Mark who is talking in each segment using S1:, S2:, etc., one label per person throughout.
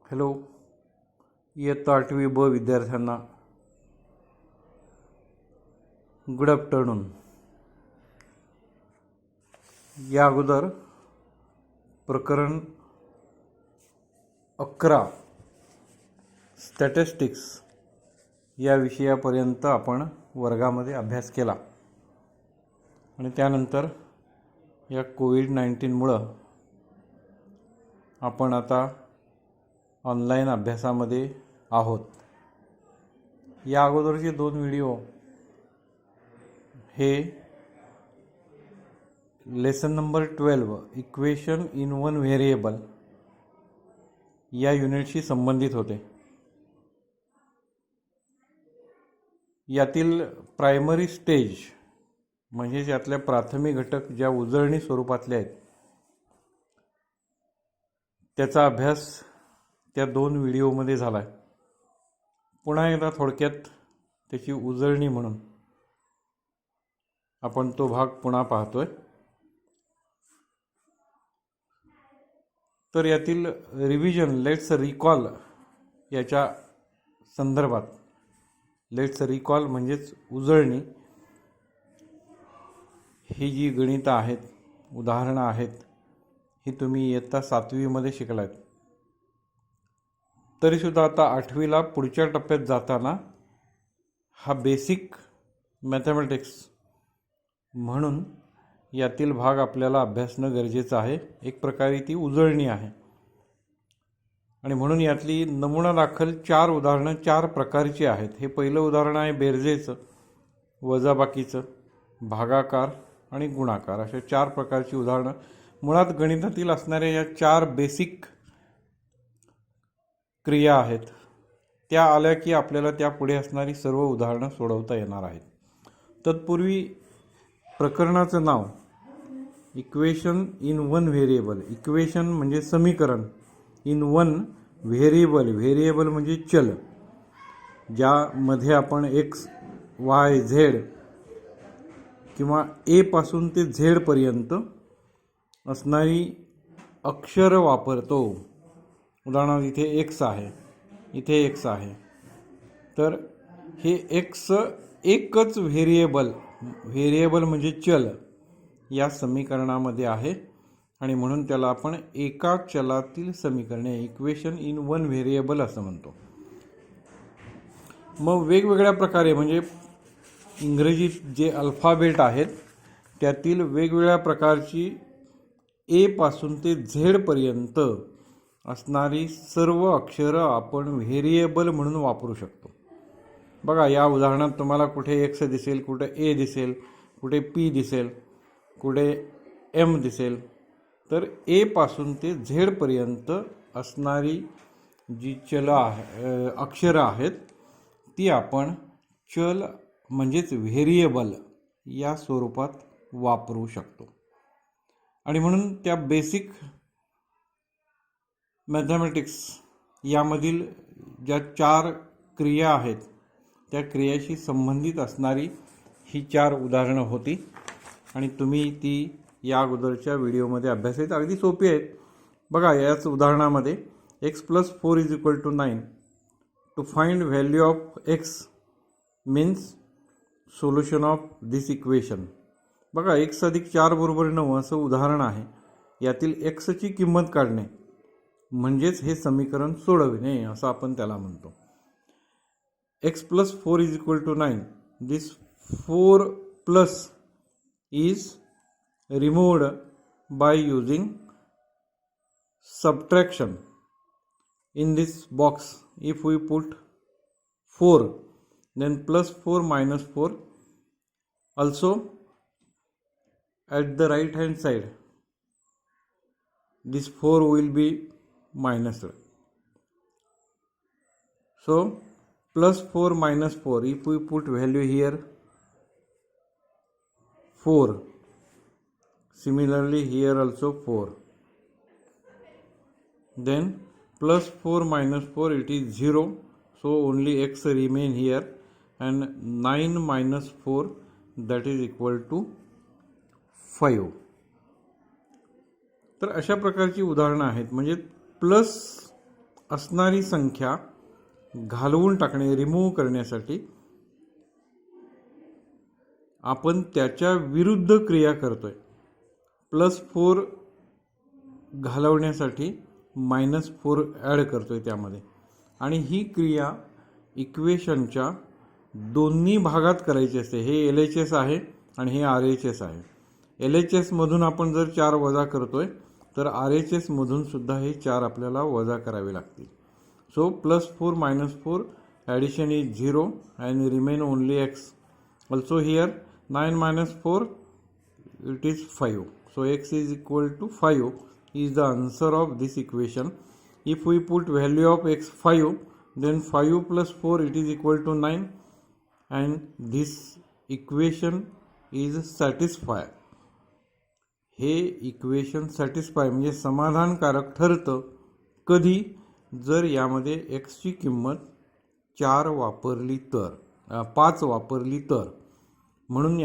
S1: Hello, इयत्ता 8वी ब विद्यार्थ्यांना गुड आफ्टरनून. या अगोदर प्रकरण 11 स्टॅटिस्टिक्स या विषयापर्यंत आपण वर्गामध्ये अभ्यास केला आणि त्यानंतर या कोविड-19मुळं आपण आता ऑनलाईन अभ्यासामध्ये आहोत. या अगोदरचे 2 व्हिडिओ हे lesson number 12 equation in one variable या युनिटशी संबंधित होते. यातील प्रायमरी स्टेज म्हणजे यातल्या प्राथमिक घटक ज्या उजळणी स्वरूपातले आहेत त्याचा अभ्यास त्या 2 व्हिडिओमध्ये झाला आहे. पुन्हा एकदा थोडक्यात त्याची उजळणी म्हणून आपण तो भाग पुन्हा पाहतोय. तर यातील रिव्हिजन लेट्स रिकॉल याच्या संदर्भात, लेट्स रिकॉल म्हणजेच उजळणी, ही जी गणितं आहेत, उदाहरणं आहेत, ही तुम्ही इयत्ता 7वीमध्ये शिकलात. तरीसुद्धा आता 8वीला पुढच्या टप्प्यात जाताना हा बेसिक मॅथमॅटिक्स म्हणून यातील भाग आपल्याला अभ्यासणं गरजेचं आहे. एक प्रकारे ती उजळणी आहे आणि म्हणून यातली नमुना दाखल 4 उदाहरणं 4 प्रकारची आहेत. हे पहिलं उदाहरण आहे बेरजेचं, वजाबाकीचं, भागाकार आणि गुणाकार, अशा 4 प्रकारची उदाहरणं. मुळात गणितातील असणाऱ्या या 4 बेसिक क्रिया आहेत. त्या आल्या की आपल्याला त्या पुढे असणारी सर्व उदाहरणं सोडवता येणार आहेत. तत्पूर्वी प्रकरणाचं नाव equation in one variable. Equation म्हणजे समीकरण, इन वन व्हेरिएबल, व्हेरिएबल म्हणजे चल, ज्यामध्ये आपण एक्स, वाय, झेड किंवा ए पासून ते झेड पर्यंत असणारी अक्षर वापरतो. उदाहरणार्थ इथे एक्स आहे, इथे एक्स आहे, तर हे एक्स एकच व्हेरिएबल, व्हेरिएबल म्हणजे चल, या समीकरणामध्ये आहे आणि म्हणून त्याला आपण एका चलातील समीकरणे, इक्वेशन इन वन व्हेरिएबल असं म्हणतो. मग वेगवेगळ्या प्रकारे म्हणजे इंग्रजीत जे अल्फाबेट आहेत त्यातील वेगवेगळ्या प्रकारची ए पासून ते झेड पर्यंत असणारी सर्व अक्षरं आपण व्हेरिएबल म्हणून वापरू शकतो. बघा, या उदाहरणात तुम्हाला कुठे एक्स दिसेल, कुठे ए दिसेल, कुठे पी दिसेल, कुठे एम दिसेल. तर ए पासून ते झेड पर्यंत असणारी जी चल आहे, अक्षरं आहेत, ती आपण चल म्हणजेच व्हेरिएबल या स्वरूपात वापरू शकतो. आणि म्हणून त्या बेसिक मॅथमॅटिक्स यामधील ज्या 4 क्रिया आहेत त्या क्रियाशी संबंधित असणारी ही 4 उदाहरणं होती आणि तुम्ही ती या अगोदरच्या व्हिडिओमध्ये अभ्यासात अगदी सोपी आहेत. बघा, याच उदाहरणामध्ये x + 4 = 9 to find value of x means solution of this equation. बघा, x + 4 = 9 असं उदाहरण आहे. यातील एक्सची किंमत काढणे म्हणजेच हे समीकरण सोडविणे असं आपण त्याला म्हणतो. x + 4 = 9. This 4 plus is removed by using subtraction. In this box, if we put 4, then +4 - 4, also at the right hand side this 4 will be minused. So +4 - 4, if we put value here 4, similarly here also 4, then +4 - 4 it is 0, so only x remain here, and 9 - 4 that is equal to 5. तर अशा प्रकारची उदाहरणं आहेत. म्हणजे plus असणारी संख्या घालवून टाकणे, रिमूव्ह करण्यासाठी आपण त्याच्या विरुद्ध क्रिया करतोय. +4 घालवण्यासाठी -4 ॲड करतोय त्यामध्ये. आणि ही क्रिया इक्वेशनच्या दोन्ही भागात करायची असते. हे LHS आहे आणि हे RHS आहे. LHS मधून आपण जर 4 वजा करतोय तर RHS मधून सुद्धा हे 4 आपल्याला वजा करावे लागतील. So +4 -4 addition is 0 and remain only x. Also here 9 - 4 it is 5. So x is equal to 5 is the answer of this equation. If we put value of x 5, then 5 + 4 it is equal to 9 and this equation is satisfied. हे equation satisfy म्हणजे समाधानकारक ठरतं कधी, जर यामध्ये x ची किंमत 4 वापरली तर, 5 वापरली तर. म्हणून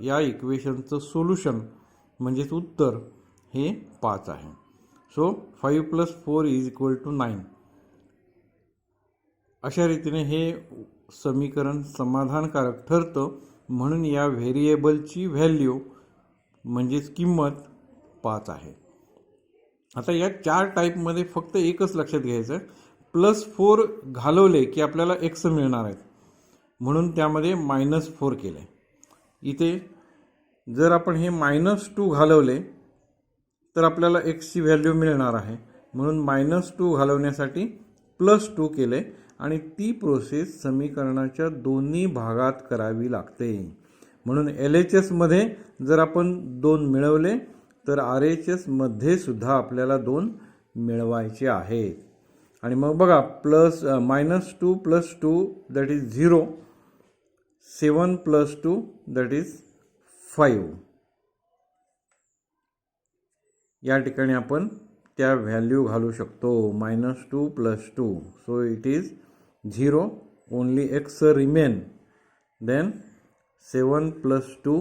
S1: या इक्वेशनचं सोल्युशन म्हणजेच उत्तर हे 5 आहे. So 5 + 4 is equal to 9. अशा रीतीने हे समीकरण समाधानकारक ठरतं. म्हणून या व्हेरिएबलची व्हॅल्यू म्हणजेच किंमत 5 आहे. आता या 4 टाईपमध्ये फक्त एकच लक्षात घ्यायचं, +4 घालवले की आपल्याला x मिळणार आहेत, म्हणून त्यामध्ये -4 केले. इथे जर आपण हे -2 घालवले तर आपल्याला x ची व्हॅल्यू मिळणार आहे, म्हणून -2 घालवण्यासाठी +2 केले आणि ती प्रोसेस समीकरणाच्या दोन्ही भागात करावी लागते. म्हणून LHS मध्ये जर आपण 2 मिळवले तर RHS मध्ये सुद्धा आपल्याला 2 मिळवायचे आहेत. आणि मग बघा -2 + 2 दॅट इज 0, 7 + 2 दॅट इज 5. या ठिकाणी आपण त्या व्हॅल्यू घालू शकतो. -2 + 2, so it is 0, only x remain. Then 7 + 2,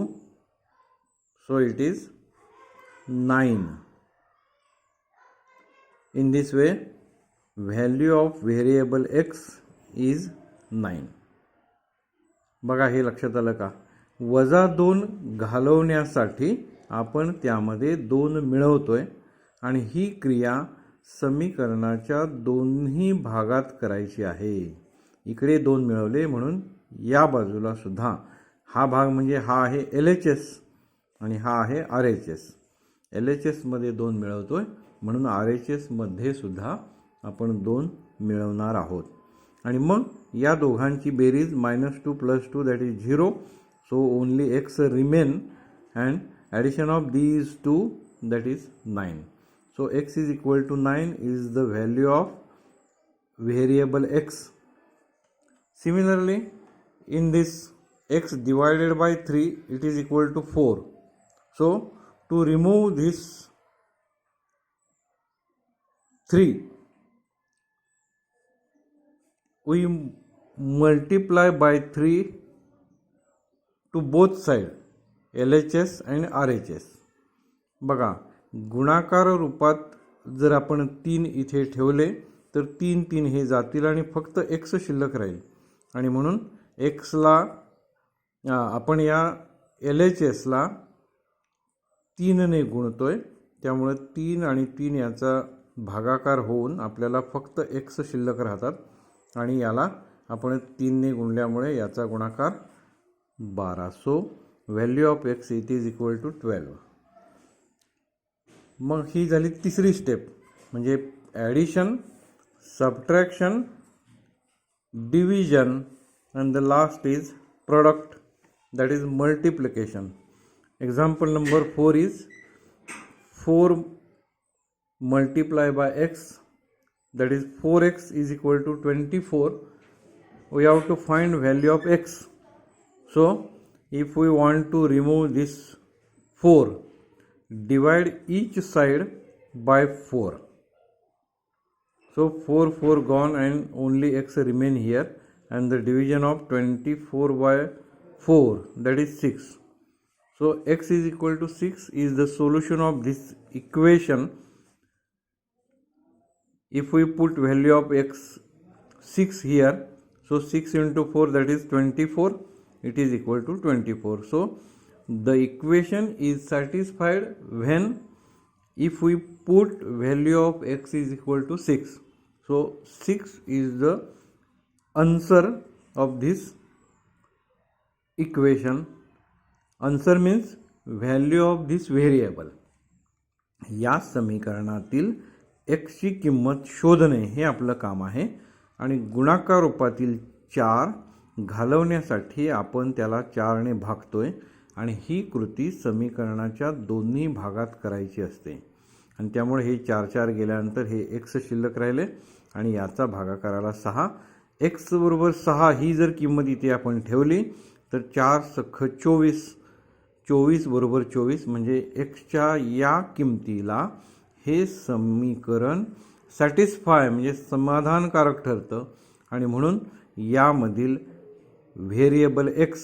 S1: so it is 9. In this way, value of variable x is 9. बघा हे लक्षात आलं का? -2 घालवण्यासाठी आपण त्यामध्ये 2 मिळवतोय आणि ही क्रिया समीकरणाच्या दोन्ही भागात करायची आहे. इकडे 2 मिळवले म्हणून या बाजूला सुद्धा हा भाग म्हणजे हा आहे LHS आणि हा आहे RHS. LHS मध्ये 2 मिळवतोय म्हणून RHS मध्ये सुद्धा आपण 2 मिळवणार आहोत. आणि मग या दोघांची बेरीज -2 + 2 that is 0, so only x remain and addition of these two that is 9. So x is equal to 9 is the value of variable x. Similarly, in this x divided by 3 it is equal to 4. So to remove this 3 we multiply by 3 to both side, LHS and RHS. बघा गुणाकार रूपात जर आपण 3 इथे ठेवले तर 3 3 हे जातील आणि फक्त x शिल्लक राहील. आणि म्हणून x ला आपण या LHS ला 3 ने गुणतोय, त्यामुळे 3 आणि 3 याचा भागाकार होऊन आपल्याला फक्त x शिल्लक राहतात आणि याला आपण 3 ने गुणल्यामुळे याचा गुणाकार 12. So value of x it is equal to 12. मग ही झाली तिसरी स्टेप, म्हणजे addition, subtraction, division and the last is product, that is multiplication. Example number 4 is 4 multiplied by x, that is 4x is equal to 24. We have to find value of x. So if we want to remove this 4, divide each side by 4. So 4 gone and only x remain here, and the division of 24 by 4 that is 6. So x is equal to 6 is the solution of this equation. if we put value of x 6 here, so 6 into 4, that is 24, it is equal to 24. So the equation is satisfied when if we put value of x is equal to 6. So 6 is the answer of this equation. Answer means value of this variable. या समीकरणातील x ची किंमत शोधणे हे आपलं काम आहे आणि गुणाकार रूपातील 4 घालवण्यासाठी आपण त्याला 4 ने भागतोय आणि ही कृती समीकरणाच्या दोन्ही भागात करायची असते आणि त्यामुळे हे 4 4 गेल्यानंतर हे x शिल्लक राहिले आणि याचा भागाकाराला 6. x बरोबर 6 ही जर किंमत इथे आपण ठेवली तर 4 सख 24, 24 बरोबर 24 म्हणजे x च्या या किमतीला हे समीकरण सॅटिस्फाय म्हणजे समाधानकारक ठरतं आणि म्हणून यामधील व्हेरिएबल x,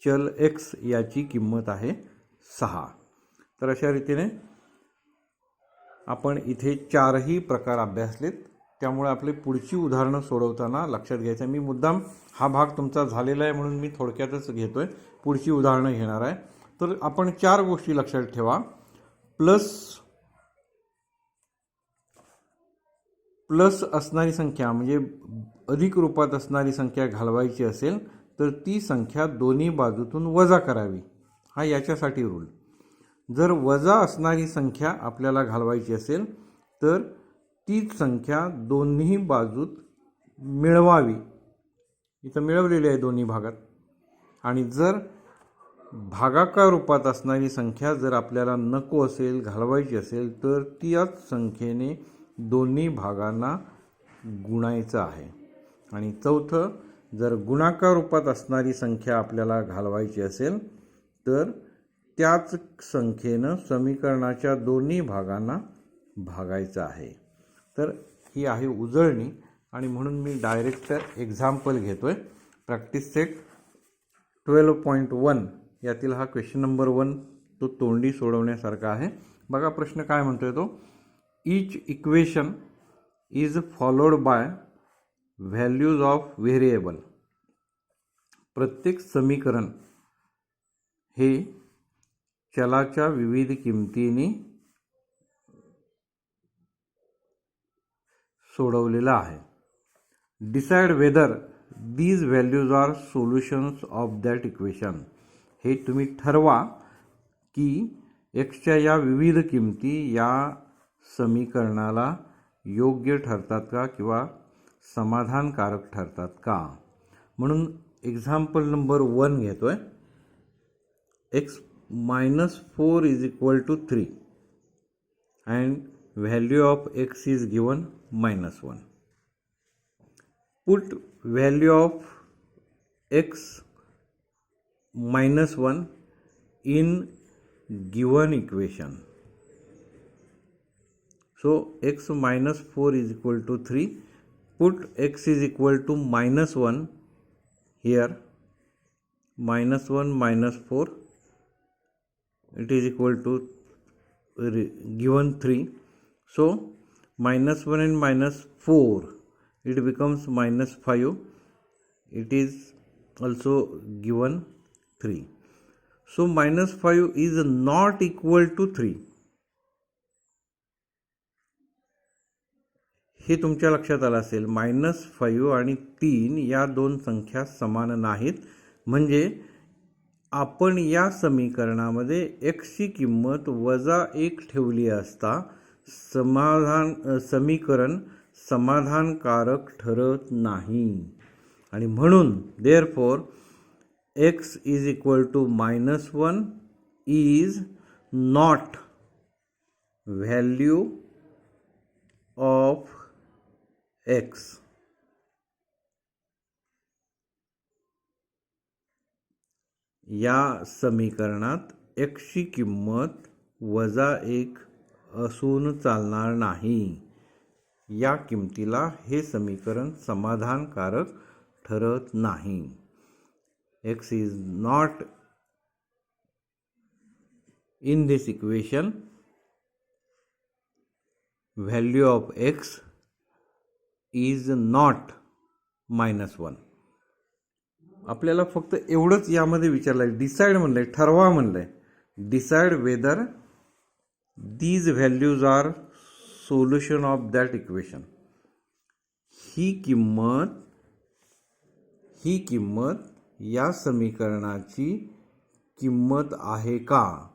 S1: चल x याची किंमत आहे 6. तर अशा रीतीने आपण इथे 4ही प्रकार अभ्यासलेत. त्यामुळे आपली पुढची उदाहरणं सोडवताना लक्षात घ्यायचं, मी मुद्दाम हा भाग तुमचा झालेला आहे म्हणून मी थोडक्यातच घेतोय, पुढची उदाहरणं घेणार आहे. तर आपण 4 गोष्टी लक्षात ठेवा. प्लस असणारी संख्या म्हणजे अधिक रूपात असणारी संख्या घालवायची असेल तर ती संख्या दोन्ही बाजूतून वजा करावी, हा याच्यासाठी रूल. जर वजा असणारी संख्या आपल्याला घालवायची असेल तर तीच संख्या दोन्ही बाजूत मिळवावी. इथं मिळवलेली आहे दोन्ही भागात. आणि जर भागाकार रूपात असणारी संख्या जर आपल्याला नको असेल घालवायची असेल तर त्याच संख्येने दोन्ही भागांना गुणायचं आहे. आणि चौथं, जर गुणाकार रूपात असणारी संख्या आपल्याला घालवायची असेल तर त्याच संख्येनं समीकरणाच्या दोन्ही भागांना भागायचं आहे. तर ही आहे उजळणी आणि म्हणून मी डायरेक्ट एक्झाम्पल घेतोय. प्रॅक्टिस सेट 12.1 यातील हा क्वेश्चन नंबर 1 तो तोंडी सोडवण्यासारखा आहे. बघा प्रश्न काय म्हणतोय तो, each equation is followed by values of variable. प्रत्येक समीकरण हे चलाच्या विविध किमतींनी सोडवलेला आहे. Decide whether these values are solutions of that equation. हे तुम्ही ठरवा की एक्सच्या या विविध किमती या समीकरणाला योग्य ठरतात का किंवा समाधानकारक ठरतात का. म्हणून एक्झाम्पल नंबर 1 घेतोय. x -4 is equal to 3 and value of x is given -1. Put value of x -1 in given equation. So x -4 is equal to 3. Put x is equal to -1 here. -1 -4 it is equal to given 3. So -1 and -4 it becomes -5. It is also given 3. So -5 is not equal to 3. हे तुमच्या लक्षात आलं असेल. -5 आणि 3 या दोन संख्या समान नाहीत. म्हणजे आपण या समीकरणामध्ये x ची किंमत -1 ठेवली असता समीकरण समाधानकारक ठरत नाही. आणि म्हणून therefore x is equal to -1 is not value of x. या समीकरणात x ची किंमत -1 असून चालणार नाही. या किमतीला हे समीकरण समाधानकारक ठरत नाही. x is not in this equation value of x is not -1. आपल्याला फक्त एवढंच यामध्ये विचारलं आहे. डिसाईड म्हणलं आहे, ठरवा म्हणलं आहे. Decide whether these values are solution of that equation. ही किंमत या समीकरणाची किंमत आहे का.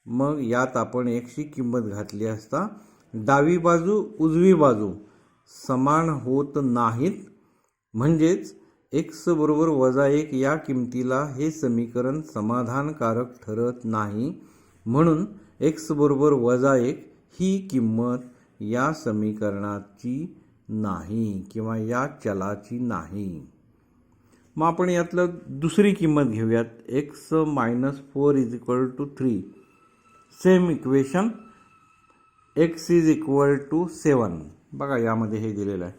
S1: मग यात आपण एक्सची किंमत घातली असता डावी बाजू उजवी बाजू समान होत नाहीत, म्हणजेच x बरोबर -1 या किमतीला हे समीकरण समाधानकारक ठरत नाही. म्हणून x बरोबर -1 ही किंमत या समीकरणाची नाही किंवा या चलाची नाही. मग आपण यातलं दुसरी किंमत घेऊयात. x -4 = 3. Same equation x = 7. बघा यामध्ये हे दिलेलं आहे.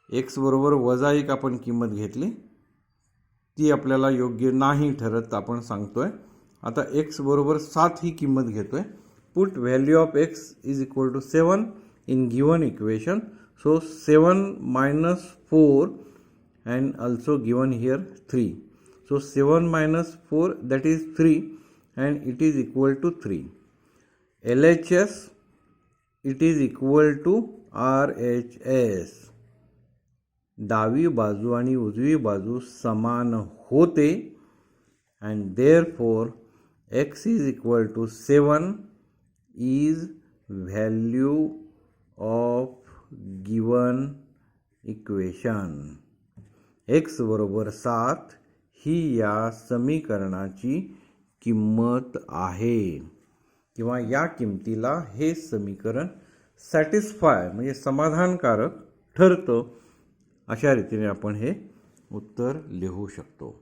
S1: x बरोबर -1 आपण किंमत घेतली, ती आपल्याला योग्य नाही ठरत आपण सांगतोय. आता x बरोबर 7 ही किंमत घेतोय. Put value of x = 7 in given equation. So 7 - 4 and also given here 3. So 7 - 4 that is 3 and it is equal to 3. LHS it is equal to RHS. डावी बाजू आणि उजवी बाजू समान होते and therefore x is equal to 7 is value of given equation. x बरोबर 7 ही या समीकरणाची किंमत आहे किंवा या किमतीला हे समीकरण सॅटिस्फाय म्हणजे समाधानकारक ठरतं. अशा रीतीने आपण हे उत्तर लिहू शकतो.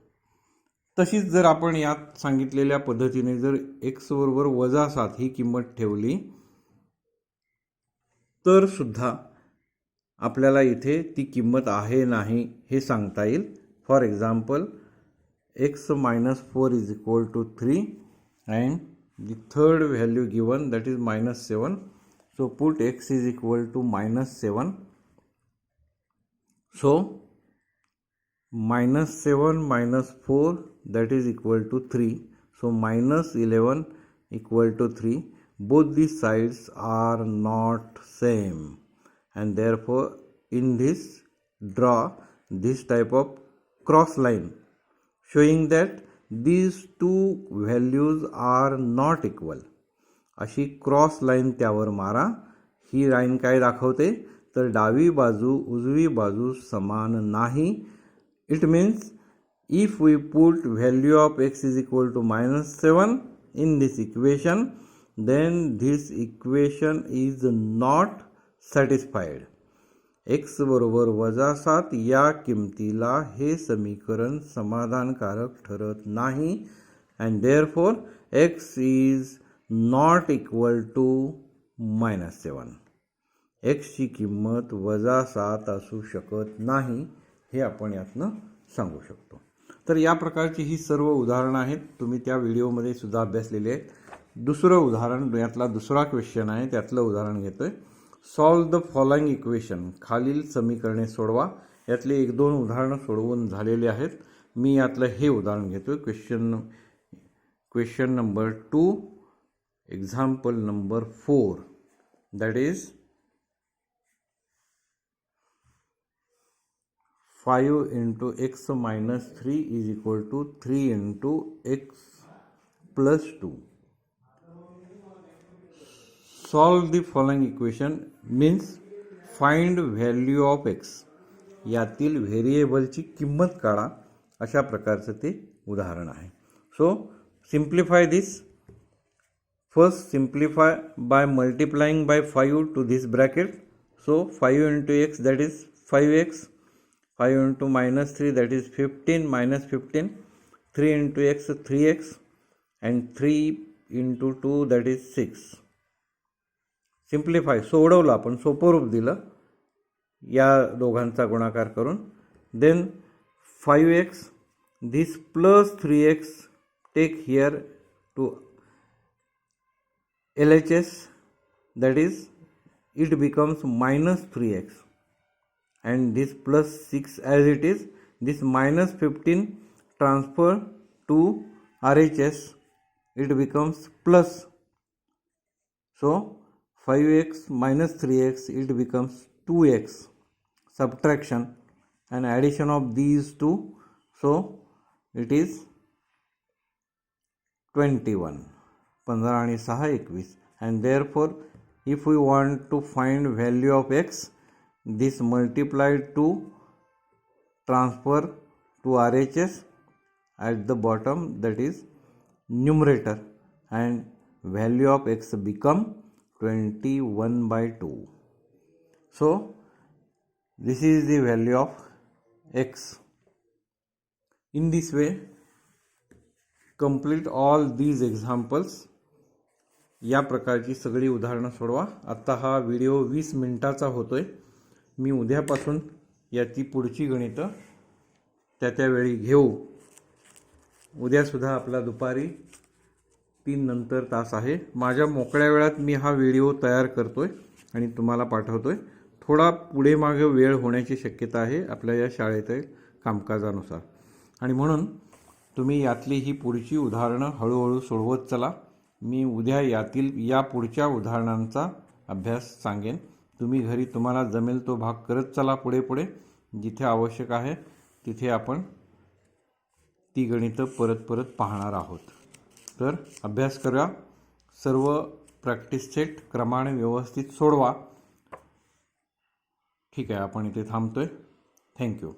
S1: तशीच जर आपण यात सांगितलेल्या पद्धतीने जर x बरोबर -7 ही किंमत ठेवली तर सुद्धा आपल्याला इथे ती किंमत आहे नाही हे सांगता येईल. For example x -4 = 3 and the third value given that is -7. So put x is equal to -7. So -7 - 4 that is equal to 3. So -11 = 3. Both these sides are not same. And therefore in this draw this type of cross line showing that these two values are not equal. अशी cross line त्यावर मारा. ही line काय दाखवते तर डावी बाजू उजवी बाजू समान नाही. It means if we put value of x is equal to -7 in this equation then this equation is not satisfied. x बरोबर -7 या किमतीला हे समीकरण समाधानकारक ठरत नाही and therefore x is not equal to -7. x ची किंमत -7 असू शकत नाही हे आपण यातनं सांगू शकतो. तर या प्रकारची ही सर्व उदाहरणं आहेत. तुम्ही त्या व्हिडिओमध्ये सुद्धा अभ्यासलेले आहेत. दुसरं उदाहरण यातला दुसरा क्वेश्चन आहे, त्यातलं उदाहरण घेतोय. Solve the following equation. खालील समीकरणे सोडवा. यातले 1-2 उदाहरणं सोडवून झालेले आहेत. मी यातलं हे उदाहरण घेतोय. Question number 2, example number 4, that is 5 × x - 3 = 3 × x + 2. Solve the following equation means find value of x. यातील व्हेरिएबलची किंमत काढा. अशा प्रकारचं ते उदाहरण आहे. So simplify this. First simplify by multiplying by 5 to this bracket. So 5 × x that is 5x. 5 × -3 that is 15 -15. 3 × x 3x and 3 × 2 that is 6. Simplify सोडवलं आपण, सोपं रूप दिलं या दोघांचा गुणाकार करून. Then 5x this plus 3x take here to LHS that is it becomes -3x. and this plus 6 as it is, this minus 15 transfer to RHS, it becomes plus. So 5x minus 3x, it becomes 2x. Subtraction and addition of these two, so it is 21. 15 आणि 6 21. And therefore if we want to find value of x, this multiplied to transfer to RHS at the bottom, that is numerator, and value of x become 21 by 2. So this is the value of x. In this way complete all these examples. या प्रकारची सगळी उदाहरणं सोडवा. आता हा video 20 मिनिटाचा होतोय. मी उद्यापासून याची पुढची गणितं त्या वेळी घेऊ. उद्यासुद्धा आपला दुपारी 3 नंतर तास आहे. माझ्या मोकळ्या वेळात मी हा व्हिडिओ तयार करतोय आणि तुम्हाला पाठवतोय. थोडा पुढे मागे वेळ होण्याची शक्यता आहे आपल्या या शाळेतील कामकाजानुसार, आणि म्हणून तुम्ही यातली ही पुढची उदाहरणं हळूहळू सोडवत चला. मी उद्या यातील या पुढच्या उदाहरणांचा अभ्यास सांगेन. तुम्ही घरी तुम्हाला जमेल तो भाग करत चला. पुढे पुढे जिथे आवश्यक आहे तिथे आपण ती गणितं परत परत पाहणार आहोत. तर अभ्यास करा. सर्व प्रॅक्टिस सेट क्रमाने व्यवस्थित सोडवा. ठीक आहे, आपण इथे थांबतोय. थँक्यू.